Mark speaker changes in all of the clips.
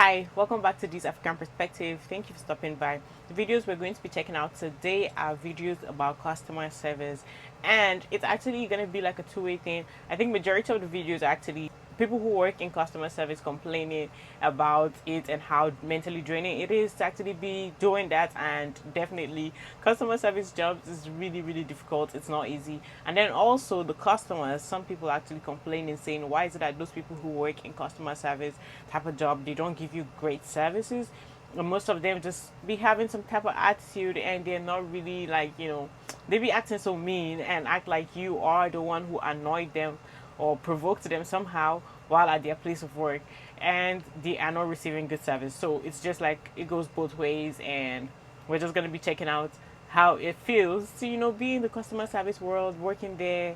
Speaker 1: Hi, welcome back to This African Perspective. Thank you for stopping by. The videos we're going to be checking out today are videos about customer service, and it's actually going to be like a two-way thing. I think majority of the videos are actually people who work in customer service complaining about it and how mentally draining it is to actually be doing that. And definitely customer service jobs is really difficult. It's not easy. And then also the customers, some people actually complaining saying, why is it that those people who work in customer service type of job, they don't give you great services? And most of them just be having some type of attitude, and they're not really like, they be acting so mean and act like you are the one who annoyed them or provoked them somehow while at their place of work, and they are not receiving good service. So it's just like it goes both ways, and we're just going to be checking out how it feels to be in the customer service world, working there,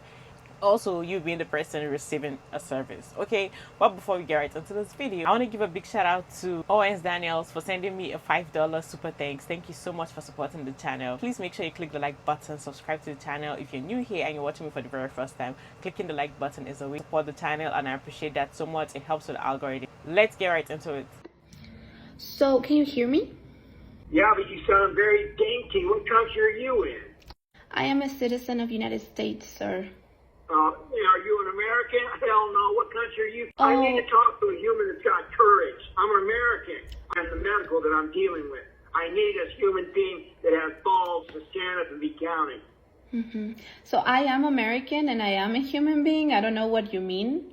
Speaker 1: also you being the person receiving a service. Okay, but before we get right into this video, I want to give a big shout out to Owens Daniels for sending me a $5 super thanks. Thank you so much for supporting the channel. Please make sure you click the like button, subscribe to the channel if you're new here and you're watching me for the very first time. Clicking the like button is a way to support the channel, and I appreciate that so much. It helps with the algorithm. Let's get right into it.
Speaker 2: So, can you hear me?
Speaker 3: Yeah, but you sound very dainty. What country are you in?
Speaker 2: I am a citizen of United States, sir.
Speaker 3: Are you an American? Hell no. What country are you? I need to talk to a human that's got courage. I'm an American. I'm the medical that I'm dealing with. I need a human being that has balls to stand up and be counted.
Speaker 2: So I am American and I am a human being. I don't know what you mean.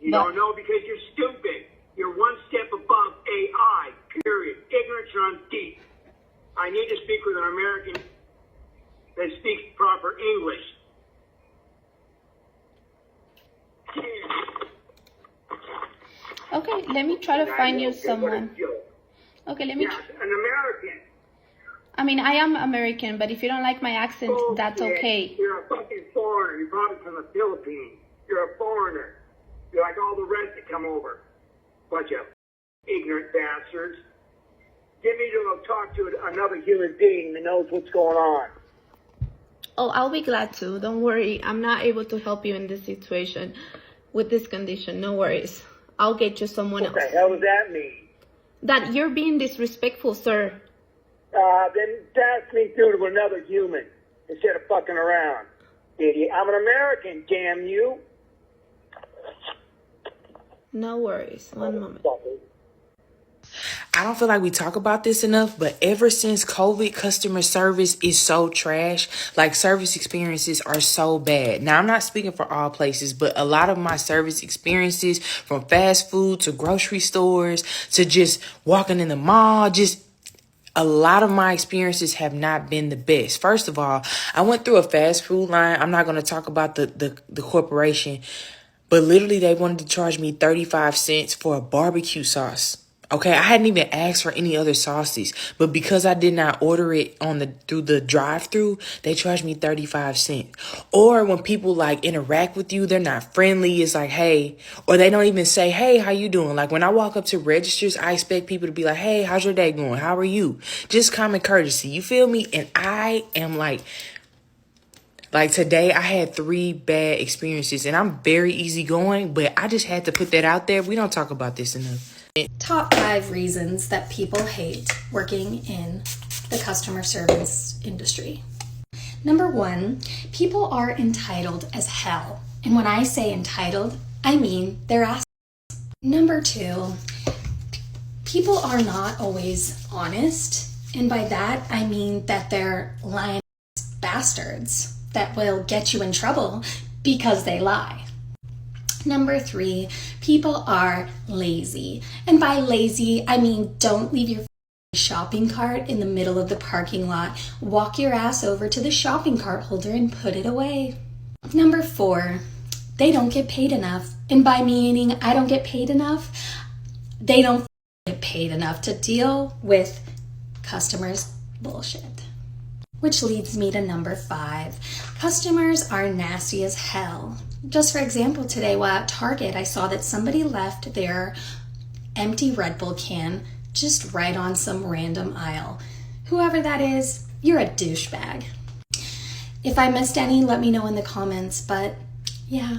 Speaker 3: You don't know because you're stupid. You're one step above AI, period. Ignorance runs deep. I need to speak with an American that speaks proper English.
Speaker 2: Okay, let me try to find you someone. Okay, let me.
Speaker 3: Yes, an American.
Speaker 2: I mean, I am American, but if you don't like my accent, that's okay.
Speaker 3: You're a fucking foreigner. You're probably from the Philippines. You're a foreigner. You're like all the rest that come over. Bunch of ignorant bastards. Get me to talk to another human being that knows what's going on.
Speaker 2: Oh, I'll be glad to. Don't worry. I'm not able to help you in this situation with this condition. No worries. I'll get you someone else.
Speaker 3: What the hell does that mean?
Speaker 2: That you're being disrespectful, sir.
Speaker 3: Then pass me through to another human instead of fucking around, idiot. I'm an American, damn you.
Speaker 2: No worries. One moment.
Speaker 4: I don't feel like we talk about this enough, but ever since COVID, customer service is so trash. Like, service experiences are so bad. Now, I'm not speaking for all places, but a lot of my service experiences, from fast food to grocery stores to just walking in the mall, just a lot of my experiences have not been the best. First of all, I went through a fast food line. I'm not going to talk about the corporation, but literally they wanted to charge me 35 cents for a barbecue sauce. Okay, I hadn't even asked for any other sauces, but because I did not order it through the drive-through, they charged me 35 cents. Or when people like interact with you, they're not friendly. It's like, hey, or they don't even say, hey, how you doing? Like, when I walk up to registers, I expect people to be like, hey, how's your day going? How are you? Just common courtesy. You feel me? And I am like today I had 3 bad experiences, and I'm very easygoing, but I just had to put that out there. We don't talk about this enough.
Speaker 5: Top 5 reasons that people hate working in the customer service industry. Number 1, people are entitled as hell. And when I say entitled, I mean they're assholes. Number 2, people are not always honest. And by that, I mean that they're lying bastards that will get you in trouble because they lie. Number 3, people are lazy. And by lazy, I mean don't leave your shopping cart in the middle of the parking lot. Walk your ass over to the shopping cart holder and put it away. Number 4, they don't get paid enough. And by meaning I don't get paid enough, they don't get paid enough to deal with customers' bullshit. Which leads me to number 5. Customers are nasty as hell. Just for example, today while at Target, I saw that somebody left their empty Red Bull can just right on some random aisle. Whoever that is, you're a douchebag. If I missed any, let me know in the comments, but yeah,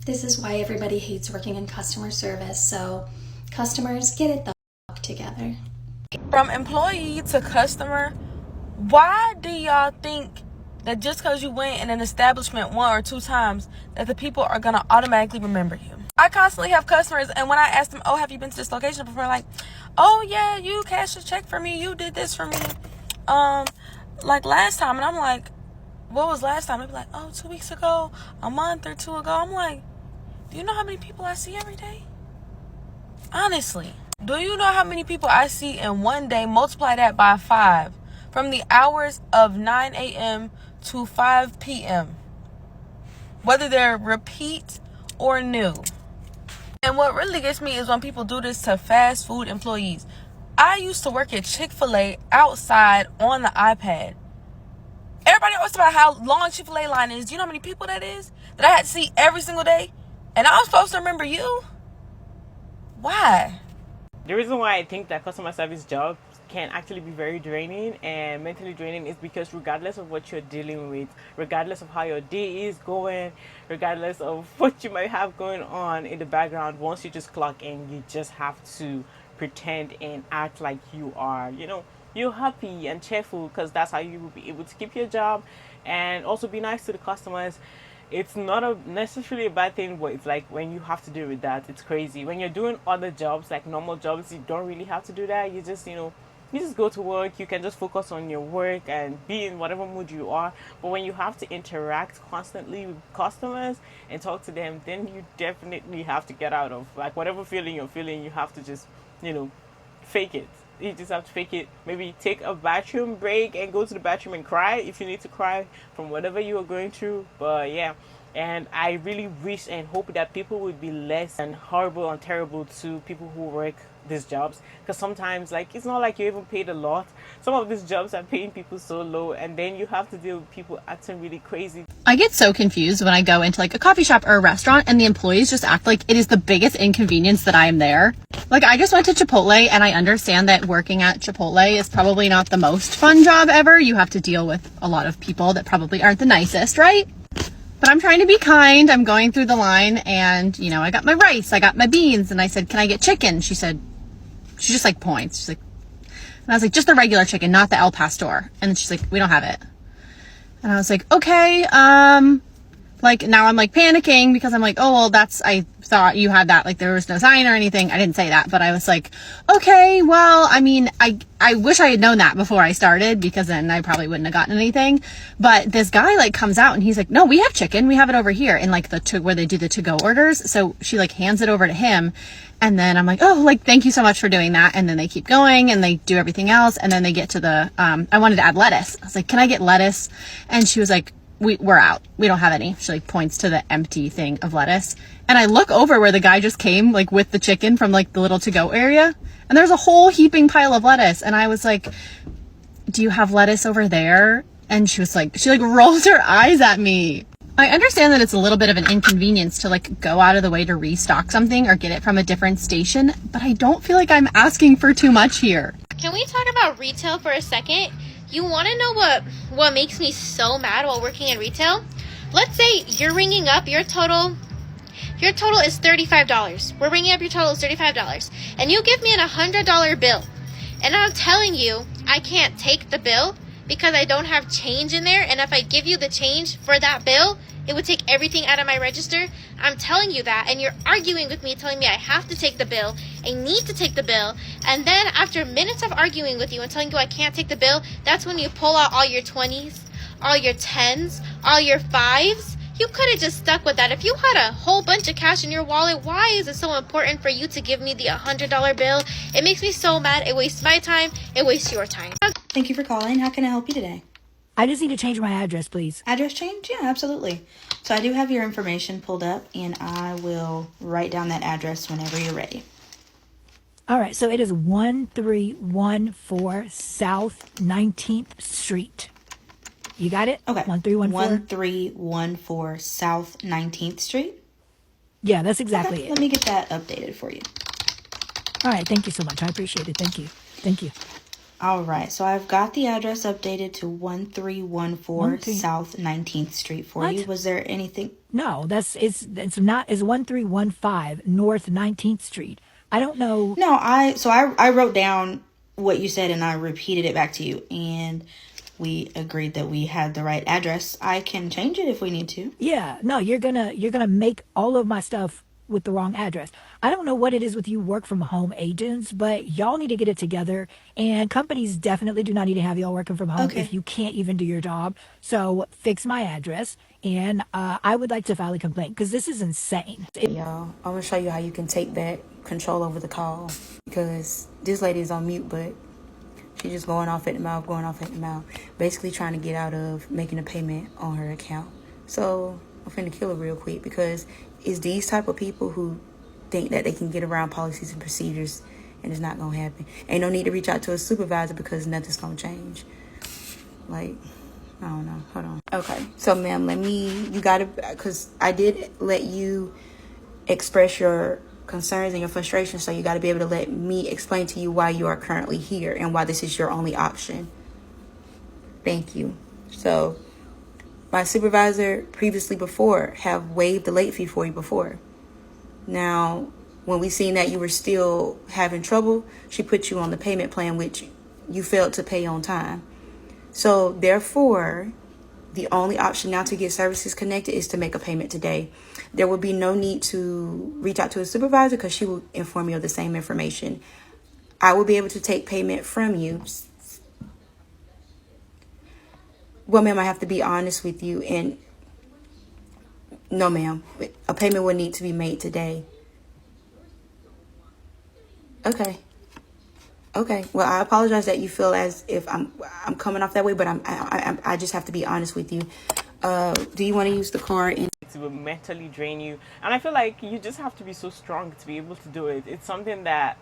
Speaker 5: this is why everybody hates working in customer service. So Customers, get it the fuck together.
Speaker 4: From employee to customer, why do y'all think that just because you went in an establishment 1 or 2 times that the people are going to automatically remember you? I constantly have customers, and when I ask them, oh, have you been to this location before? Like, oh, yeah, you cashed a check for me. You did this for me. Like last time. And I'm like, what was last time? They'd be like, oh, 2 weeks ago, a month or 2 ago. I'm like, do you know how many people I see every day? Honestly, do you know how many people I see in one day? Multiply that by 5. From the hours of 9 a.m. to 5 p.m. Whether they're repeat or new. And what really gets me is when people do this to fast food employees. I used to work at Chick-fil-A outside on the iPad. Everybody always talk about how long Chick-fil-A line is. Do you know how many people that is? That I had to see every single day? And I'm supposed to remember you? Why?
Speaker 1: The reason why I think that customer service jobs can actually be very draining and mentally draining is because regardless of what you're dealing with, regardless of how your day is going, regardless of what you might have going on in the background, once you just clock in, you just have to pretend and act like you are, you're happy and cheerful, because that's how you will be able to keep your job and also be nice to the customers. It's not necessarily a bad thing, but it's like when you have to deal with that, it's crazy. When you're doing other jobs, like normal jobs, you don't really have to do that. You just, you just go to work. You can just focus on your work and be in whatever mood you are. But when you have to interact constantly with customers and talk to them, then you definitely have to get out of, like, whatever feeling you're feeling. You have to just, fake it. You just have to fake it. Maybe take a bathroom break and go to the bathroom and cry if you need to cry from whatever you are going through. But yeah, and I really wish and hope that people would be less and horrible and terrible to people who work these jobs, because sometimes, like, it's not like you're even paid a lot. Some of these jobs are paying people so low, and then you have to deal with people acting really crazy.
Speaker 6: I get so confused when I go into like a coffee shop or a restaurant and the employees just act like it is the biggest inconvenience that I am there. Like, I just went to Chipotle, and I understand that working at Chipotle is probably not the most fun job ever. You have to deal with a lot of people that probably aren't the nicest, right? But I'm trying to be kind. I'm going through the line, and I got my rice, I got my beans, and I said, can I get chicken? She just like points. She's like, and I was like, just the regular chicken, not the El Pastor. And she's like, we don't have it. And I was like, okay. Like, now I'm like panicking because I'm like, oh, well, I thought you had that. Like, there was no sign or anything. I didn't say that, but I was like, okay, well, I mean, I wish I had known that before I started, because then I probably wouldn't have gotten anything. But this guy like comes out and he's like, no, we have chicken. We have it over here in like where they do the to-go orders. So she like hands it over to him. And then I'm like, oh, like, thank you so much for doing that. And then they keep going and they do everything else. And then they get to the, I wanted to add lettuce. I was like, can I get lettuce? And she was like, we're out. We don't have any. She like points to the empty thing of lettuce. And I look over where the guy just came, like, with the chicken from like the little to-go area. And there's a whole heaping pile of lettuce. And I was like, do you have lettuce over there? And she was like, she like rolls her eyes at me. I understand that it's a little bit of an inconvenience to like go out of the way to restock something or get it from a different station, but I don't feel like I'm asking for too much here.
Speaker 7: Can we talk about retail for a second? You want to know what makes me so mad while working in retail? Let's say you're ringing up your total is $35. We're ringing up your total is $35, and you give me an $100 bill, and I'm telling you I can't take the bill because I don't have change in there, and if I give you the change for that bill, it would take everything out of my register. I'm telling you that, and you're arguing with me, telling me I have to take the bill, I need to take the bill, and then after minutes of arguing with you and telling you I can't take the bill, that's when you pull out all your 20s, all your 10s, all your 5s. You could have just stuck with that. If you had a whole bunch of cash in your wallet, why is it so important for you to give me the $100 bill? It makes me so mad. It wastes my time. It wastes your time.
Speaker 8: Thank you for calling. How can I help you today?
Speaker 9: I just need to change my address, please.
Speaker 8: Address change? Yeah, absolutely. So I do have your information pulled up, and I will write down that address whenever you're ready.
Speaker 9: All right, so it is 1314 South 19th Street. You got it?
Speaker 8: Okay.
Speaker 9: 1314?
Speaker 8: 1314 South 19th Street?
Speaker 9: Yeah, that's exactly
Speaker 8: Okay,
Speaker 9: it.
Speaker 8: let me get that updated for you.
Speaker 9: All right, thank you so much. I appreciate it. Thank you. Thank you.
Speaker 8: All right, so I've got the address updated to 1314 South 19th Street for you. Was there anything?
Speaker 9: No, it's 1315 North 19th Street. I don't know.
Speaker 8: No, I wrote down what you said and I repeated it back to you, and we agreed that we had the right address. I can change it if we need to.
Speaker 9: Yeah, no, you're gonna make all of my stuff with the wrong address. I don't know what it is with you work from home agents, but y'all need to get it together. And companies definitely do not need to have y'all working from home
Speaker 8: Okay.
Speaker 9: if you can't even do your job. So fix my address, and I would like to file a complaint because this is insane.
Speaker 8: Y'all, I'm gonna show you how you can take back control over the call, because this lady is on mute, but she's just going off at the mouth, basically trying to get out of making a payment on her account. So I'm finna kill her real quick, because it's these type of people who think that they can get around policies and procedures, and it's not gonna happen. Ain't no need to reach out to a supervisor because nothing's gonna change. Like, I don't know. Hold on. Okay. So, ma'am, because I did let you express your concerns and your frustrations, so you got to be able to let me explain to you why you are currently here and why this is your only option. Thank you. So, my supervisor previously before have waived the late fee for you before. Now, when we seen that you were still having trouble, she put you on the payment plan, which you failed to pay on time. So, therefore, the only option now to get services connected is to make a payment today. There will be no need to reach out to a supervisor because she will inform you of the same information. I will be able to take payment from you. Well, ma'am, I have to be honest with you. And no, ma'am, a payment will need to be made today. Okay. Okay. Well, I apologize that you feel as if I'm coming off that way, but I just have to be honest with you. Do you want to use the card?
Speaker 1: It will mentally drain you, and I feel like you just have to be so strong to be able to do it. It's something that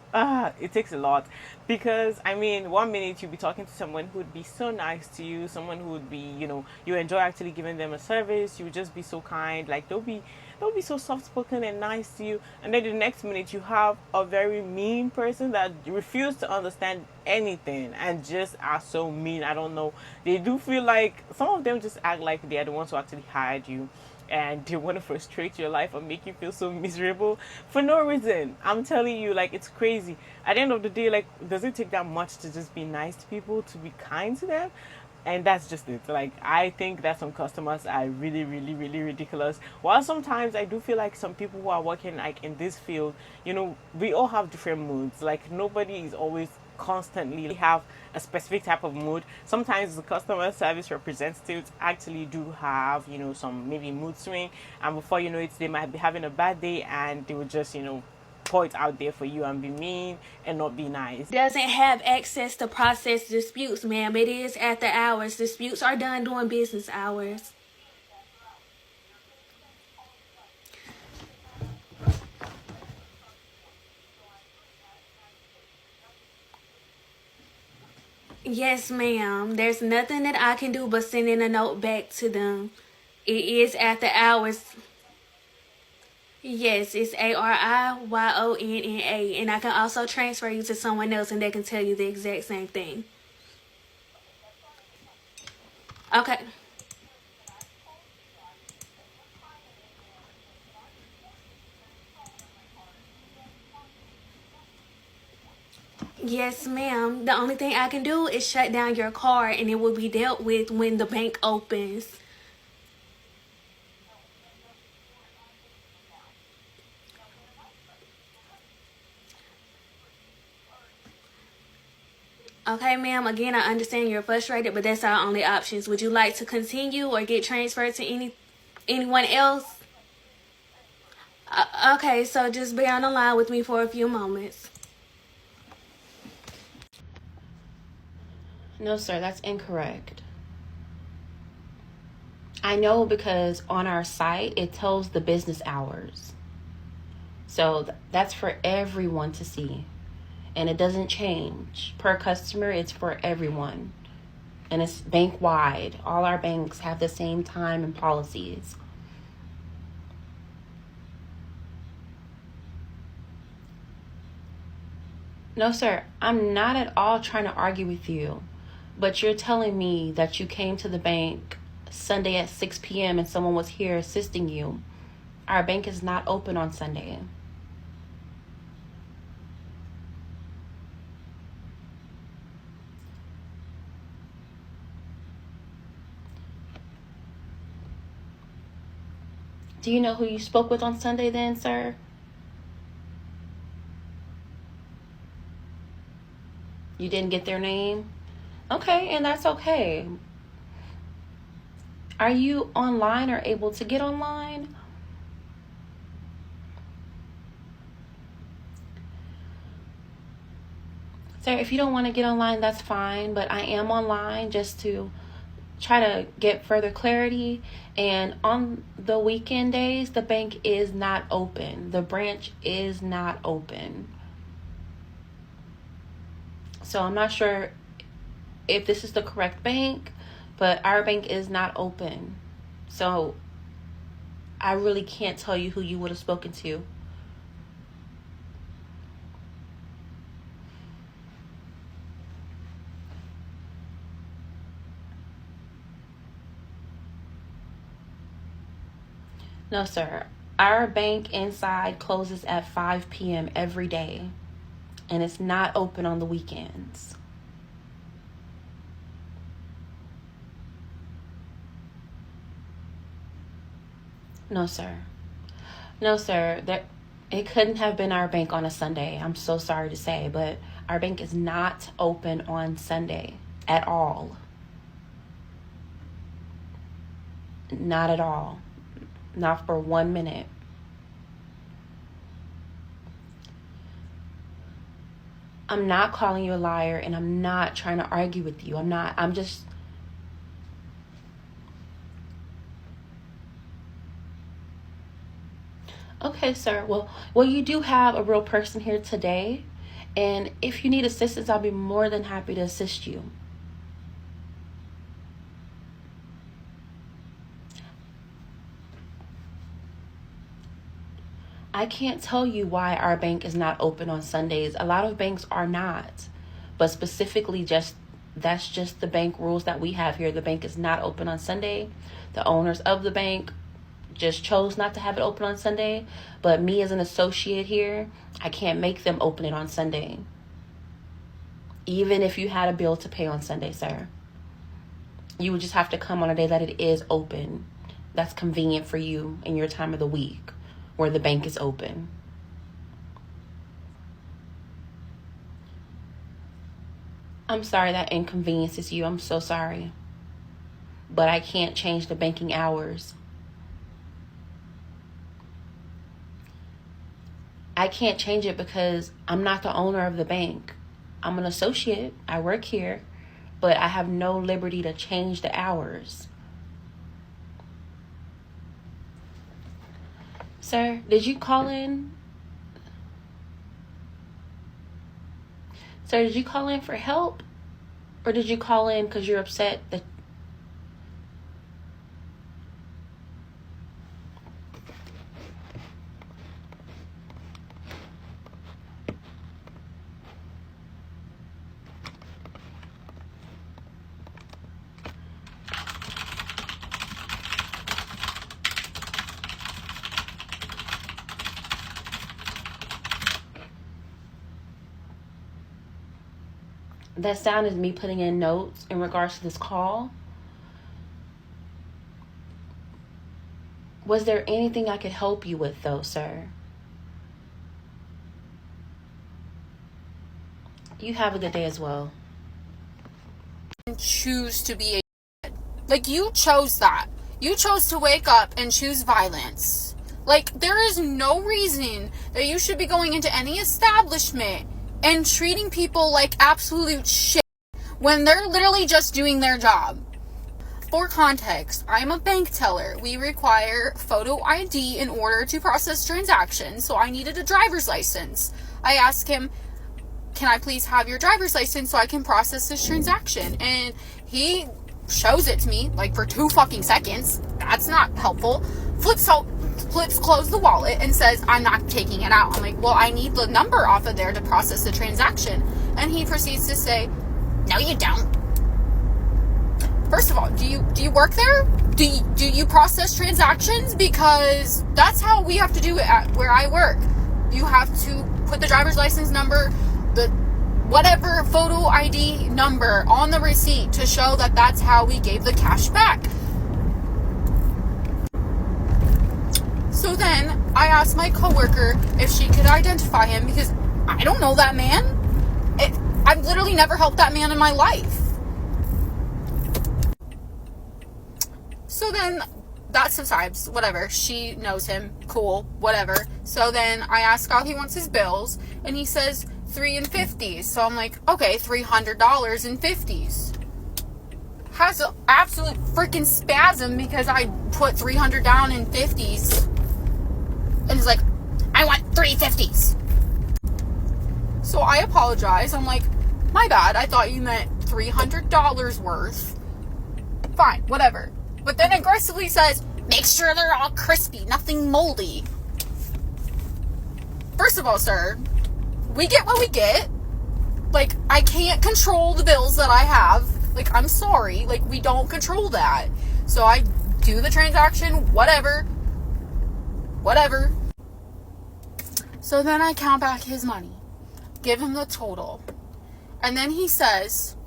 Speaker 1: it takes a lot, because I mean, 1 minute you'll be talking to someone who would be so nice to you, someone who would be, you enjoy actually giving them a service, you would just be so kind, like they'll be so soft-spoken and nice to you, and then the next minute you have a very mean person that refuses to understand anything and just are so mean. I don't know, they do feel like some of them just act like they are the ones who actually hired you, and they want to frustrate your life and make you feel so miserable for no reason. I'm telling you, like, it's crazy. At the end of the day, like, does it take that much to just be nice to people, to be kind to them? And that's just it. Like, I think that some customers are really, really, really ridiculous. While sometimes I do feel like some people who are working like in this field, we all have different moods. Like, nobody is always constantly have a specific type of mood. Sometimes the customer service representatives actually do have, some maybe mood swing, and before you know it, they might be having a bad day, and they will just, pour it out there for you and be mean and not be nice.
Speaker 10: Doesn't have access to process disputes, ma'am. It is after hours. Disputes are done during business hours. Yes, ma'am. There's nothing that I can do but send in a note back to them. It is after hours. Yes, it's ARIYONNA, and I can also transfer you to someone else and they can tell you the exact same thing. Okay. Yes, ma'am. The only thing I can do is shut down your card, and it will be dealt with when the bank opens. Okay, ma'am. Again, I understand you're frustrated, but that's our only options. Would you like to continue or get transferred to anyone else? Okay, so just be on the line with me for a few moments.
Speaker 11: No, sir, that's incorrect. I know because on our site, it tells the business hours. So that's for everyone to see. And it doesn't change. Per customer, it's for everyone. And it's bank-wide. All our banks have the same time and policies. No, sir, I'm not at all trying to argue with you. But you're telling me that you came to the bank Sunday at 6 p.m. and someone was here assisting you. Our bank is not open on Sunday. Do you know who you spoke with on Sunday then, sir? You didn't get their name? Okay, and that's okay. Are you online or able to get online? Sir, if you don't want to get online, that's fine, but I am online just to try to get further clarity. And on the weekend days, the bank is not open. The branch is not open. So I'm not sure if this is the correct bank, but our bank is not open. So I really can't tell you who you would have spoken to. No, sir. Our bank inside closes at 5 p.m. every day, and it's not open on the weekends. No, sir. No, sir. It couldn't have been our bank on a Sunday. I'm so sorry to say, but our bank is not open on Sunday at all. Not at all. Not for 1 minute. I'm not calling you a liar, and I'm not trying to argue with you. I'm just... Okay, sir. Well, you do have a real person here today, and if you need assistance, I'll be more than happy to assist you. I can't tell you why our bank is not open on Sundays. A lot of banks are not, but specifically that's just the bank rules that we have here. The bank is not open on Sunday. The owners of the bank just chose not to have it open on Sunday, but me as an associate here, I can't make them open it on Sunday. Even if you had a bill to pay on Sunday, sir, you would just have to come on a day that it is open. That's convenient for you in your time of the week where the bank is open. I'm sorry that inconveniences you. I'm so sorry. But I can't change the banking hours. I can't change it because I'm not the owner of the bank. I'm an associate. I work here, but I have no liberty to change the hours. Sir, did you call in? Sir, did you call in for help? Or did you call in because you're upset that... That sound is me putting in notes in regards to this call. Was there anything I could help you with, though, sir? You have a good day as well.
Speaker 12: Choose to be a... Like, you chose that. You chose to wake up and choose violence. Like, there is no reason that you should be going into any establishment and treating people like absolute shit when they're literally just doing their job. For context, I'm a bank teller. We require photo ID in order to process transactions, so I needed a driver's license. I asked him, can I please have your driver's license so I can process this transaction? And he shows it to me, like, for 2 fucking seconds. That's not helpful. Flips close the wallet and says, I'm not taking it out. I'm like, well, I need the number off of there to process the transaction. And he proceeds to say, no, you don't. First of all, do you work there? Do you process transactions? Because that's how we have to do it at where I work. You have to put the driver's license number, the whatever photo ID number on the receipt to show that that's how we gave the cash back. So then I asked my coworker if she could identify him because I don't know that man. I've literally never helped that man in my life. So then that subsides, whatever. She knows him, cool, whatever. So then I ask how he wants his bills, and he says $3 and $50s. So I'm like, okay, $300 in 50s. Has an absolute freaking spasm because I put $300 down in 50s. And he's like, I want 350s. So I apologize. I'm like, my bad. I thought you meant $300 worth. Fine, whatever. But then aggressively says, make sure they're all crispy, nothing moldy. First of all, sir, we get what we get. Like, I can't control the bills that I have. Like, I'm sorry. Like, we don't control that. So I do the transaction, whatever. Whatever. So then I count back his money. Give him the total. And then he says,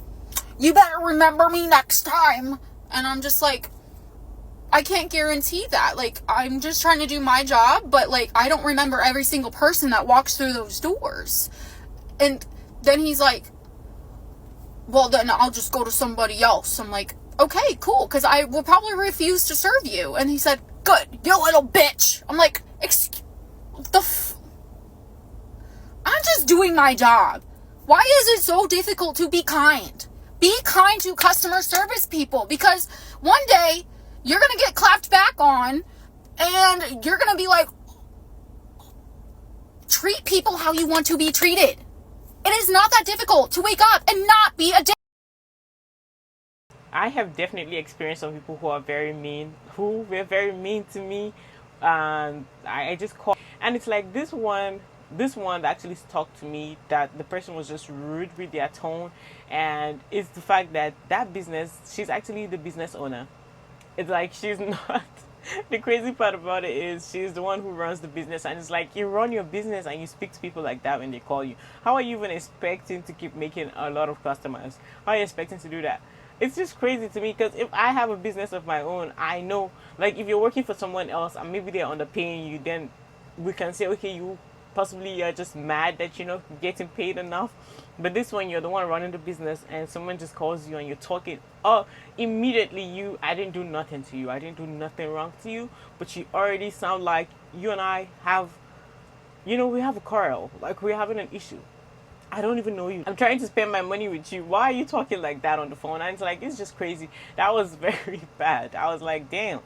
Speaker 12: you better remember me next time. And I'm just like, I can't guarantee that. Like, I'm just trying to do my job, but, like, I don't remember every single person that walks through those doors. And then he's like, well, then I'll just go to somebody else. I'm like, okay, cool, because I will probably refuse to serve you. And he said, good, you little bitch. I'm like, I'm just doing my job. Why is it so difficult to be kind? Be kind to customer service people, because one day you're going to get clapped back on and you're going to be like, treat people how you want to be treated. It is not that difficult to wake up and not be a dick.
Speaker 1: I have definitely experienced some people who are very mean, who were very mean to me. I just call, and it's like this one that actually talked to me, that the person was just rude with their tone, and it's the fact that business, she's actually the business owner. It's like she's not. The crazy part about it is she's the one who runs the business, and it's like you run your business and you speak to people like that when they call you. How are you even expecting to keep making a lot of customers? How are you expecting to do that? It's just crazy to me, because if I have a business of my own, I know, like, if you're working for someone else and maybe they're underpaying you, then we can say, okay, you possibly are just mad that you're not getting paid enough. But this one, you're the one running the business, and someone just calls you and you're talking, oh, immediately I didn't do nothing to you, I didn't do nothing wrong to you, but you already sound like you and I have, we have a quarrel, like we're having an issue. I don't even know you. I'm trying to spend my money with you. Why are you talking like that on the phone? And it's like, it's just crazy. That was very bad. I was like, damn.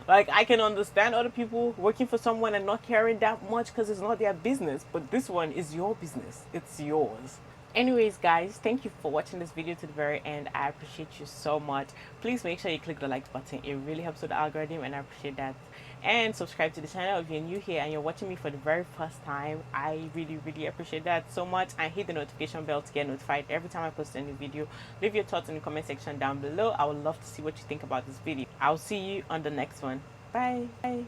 Speaker 1: Like, I can understand other people working for someone and not caring that much because it's not their business. But this one is your business. It's yours. Anyways, guys, thank you for watching this video to the very end. I appreciate you so much. Please make sure you click the like button. It really helps with the algorithm, and I appreciate that. And subscribe to the channel if you're new here and you're watching me for the very first time. I really, really appreciate that so much. And hit the notification bell to get notified every time I post a new video. Leave your thoughts in the comment section down below. I would love to see what you think about this video. I'll see you on the next one. Bye. Bye.